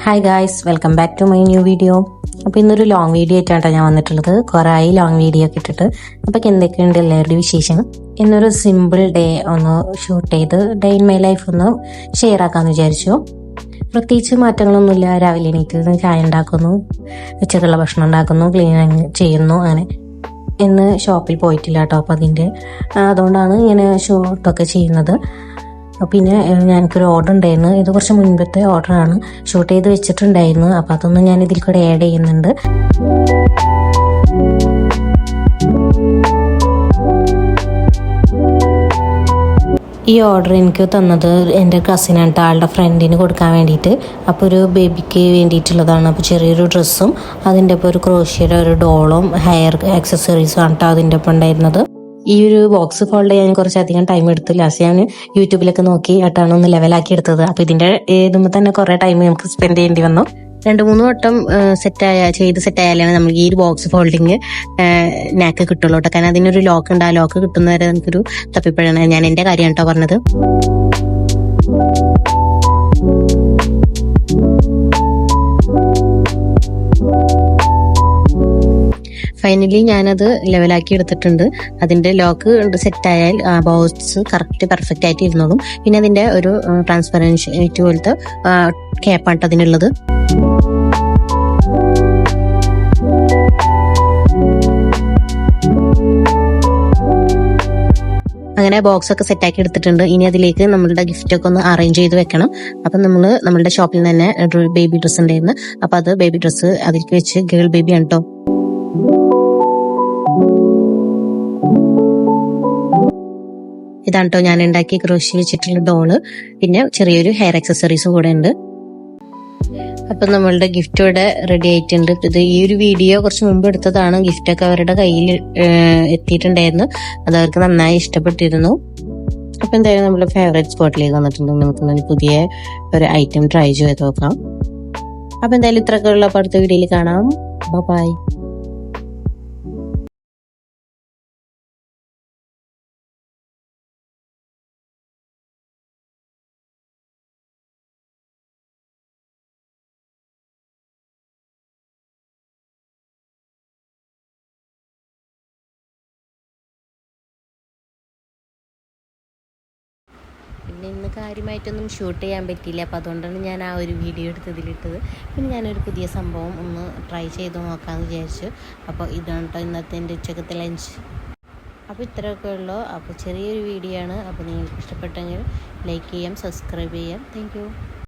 Hi guys, welcome back to my new video. അപ്പോൾ ഇന്നൊരു long video ആയിട്ടാണ് ഞാൻ വന്നിട്ടുള്ളത്. കുറേ ആയി ലോങ് വീഡിയോ ഒക്കെ ഇട്ടിട്ട്. അപ്പോൾ എന്തൊക്കെയുണ്ട് എല്ലാവരുടെയും വിശേഷം? ഇന്നൊരു സിമ്പിൾ ഡേ ഒന്ന് ഷൂട്ട് ചെയ്ത് ഡേ ഇൻ മൈ ലൈഫ് ഒന്ന് ഷെയർ ആക്കാമെന്ന് വിചാരിച്ചു. പ്രത്യേകിച്ച് മാറ്റങ്ങളൊന്നുമില്ല. രാവിലെ എണീറ്റ് ചായ ഉണ്ടാക്കുന്നു, ഉച്ചക്കുള്ള ഭക്ഷണം ഉണ്ടാക്കുന്നു, ക്ലീൻ ചെയ്യുന്നു. അങ്ങനെ ഇന്ന് ഷോപ്പിൽ പോയിട്ടില്ല കേട്ടോ. അപ്പോൾ അതുകൊണ്ടാണ് ഇങ്ങനെ ഷൂട്ടൊക്കെ ചെയ്യുന്നത്. പിന്നെ ഞങ്ങൾക്കൊരു ഓർഡർ ഉണ്ടായിരുന്നു. ഇത് കുറച്ച് മുൻപത്തെ ഓർഡറാണ്, ഷൂട്ട് ചെയ്ത് വെച്ചിട്ടുണ്ടായിരുന്നു. അപ്പോൾ അതൊന്നും ഞാൻ ഇതിൽ കൂടെ ആഡ് ചെയ്യുന്നുണ്ട്. ഈ ഓർഡർ എനിക്ക് തന്നത് എൻ്റെ കസിനാണ്, ആളുടെ ഫ്രണ്ടിന് കൊടുക്കാൻ വേണ്ടിയിട്ട്. അപ്പോൾ ഒരു ബേബിക്ക് വേണ്ടിയിട്ടുള്ളതാണ്. അപ്പോൾ ചെറിയൊരു ഡ്രസ്സും അതിൻ്റെ ഒപ്പം ഒരു ക്രോഷ്യയുടെ ഒരു ഡോളും ഹെയർ ആക്സസറീസും ആണ് കേട്ടോ അതിൻ്റെ ഒപ്പം ഉണ്ടായിരുന്നത്. ഈ ഒരു ബോക്സ് ഫോൾഡ് ചെയ്യാൻ കുറച്ചധികം ടൈം എടുത്തു. ലാസ്റ്റ് ഞാൻ യൂട്യൂബിലൊക്കെ നോക്കി ആയിട്ടാണ് ഒന്ന് ലെവലാക്കി എടുത്തത്. അപ്പോൾ ഇതിൻ്റെ ഇതുമ്പോൾ തന്നെ കുറേ ടൈം നമുക്ക് സ്പെൻഡ് ചെയ്യേണ്ടി വന്നു. 2-3 വട്ടം സെറ്റായാലേ നമുക്ക് ഈ ഒരു ബോക്സ് ഫോൾഡിങ് നാക്ക് കിട്ടുള്ളൂ കേട്ടോ. കാരണം അതിനൊരു ലോക്ക് ഉണ്ട്. ആ ലോക്ക് കിട്ടുന്നവരെ നമുക്കൊരു തപ്പിപ്പഴാണ്. ഞാൻ എൻ്റെ കാര്യമാണ് കേട്ടോ പറഞ്ഞത്. ഫൈനലി ഞാനത് ലെവലാക്കി എടുത്തിട്ടുണ്ട്. അതിൻ്റെ ലോക്ക് സെറ്റായാൽ ബോക്സ് പെർഫെക്റ്റ് ആയിട്ട് ഇരുന്നോളും. പിന്നെ അതിൻ്റെ ഒരു ട്രാൻസ്പെറൻറ്റ് പോലത്തെ ക്യാപ്പാണ് അതിനുള്ളത്. അങ്ങനെ ബോക്സ് ഒക്കെ സെറ്റാക്കി എടുത്തിട്ടുണ്ട്. ഇനി അതിലേക്ക് നമ്മളുടെ ഗിഫ്റ്റ് ഒക്കെ ഒന്ന് അറേഞ്ച് ചെയ്ത് വെക്കണം. അപ്പം നമ്മളുടെ ഷോപ്പിൽ തന്നെ ബേബി ഡ്രസ്സ് ഉണ്ടായിരുന്നു. അപ്പം അത് ബേബി ഡ്രസ്സ് അതിലേക്ക് വെച്ച് ഗേൾ ബേബിയാണ് കേട്ടോ. ഇതാണ് കേട്ടോ ഞാൻ ഉണ്ടാക്കി ക്രോഷ്യ വെച്ചിട്ടുള്ള ഡോള്. പിന്നെ ചെറിയൊരു ഹെയർ ആക്സസറീസും കൂടെ ഉണ്ട്. അപ്പം നമ്മളുടെ ഗിഫ്റ്റ് ഇവിടെ റെഡി ആയിട്ടുണ്ട്. ഇത് ഈ ഒരു വീഡിയോ കുറച്ച് മുമ്പ് എടുത്തതാണ്. ഗിഫ്റ്റൊക്കെ അവരുടെ കയ്യിൽ എത്തിയിട്ടുണ്ടായിരുന്നു. അത് അവർക്ക് നന്നായി ഇഷ്ടപ്പെട്ടിരുന്നു. അപ്പം എന്തായാലും നമ്മുടെ ഫേവറേറ്റ് സ്പോട്ടിലേക്ക് വന്നിട്ടുണ്ട്. നമുക്ക് പുതിയ ഒരു ഐറ്റം ട്രൈ ചെയ്ത് നോക്കാം. അപ്പം എന്തായാലും ഇത്രയൊക്കെ ഉള്ള അടുത്ത വീഡിയോയിൽ കാണാം. ബൈ. പിന്നെ ഇന്ന് കാര്യമായിട്ടൊന്നും ഷൂട്ട് ചെയ്യാൻ പറ്റിയില്ല. അപ്പോൾ അതുകൊണ്ടാണ് ഞാൻ ആ ഒരു വീഡിയോ എടുത്തതിലിട്ടത്. പിന്നെ ഞാനൊരു പുതിയ സംഭവം ഒന്ന് ട്രൈ ചെയ്ത് നോക്കാമെന്ന് വിചാരിച്ചു. അപ്പോൾ ഇതാണ് കേട്ടോ ഇന്നത്തെ എൻ്റെ ഉച്ചക്കത്തെ ലഞ്ച്. അപ്പോൾ ഇത്രയൊക്കെ ഉള്ളൂ. അപ്പോൾ ചെറിയൊരു വീഡിയോ ആണ്. അപ്പോൾ നിങ്ങൾക്ക് ഇഷ്ടപ്പെട്ടെങ്കിൽ ലൈക്ക് ചെയ്യാം, സബ്സ്ക്രൈബ് ചെയ്യാം. Thank you.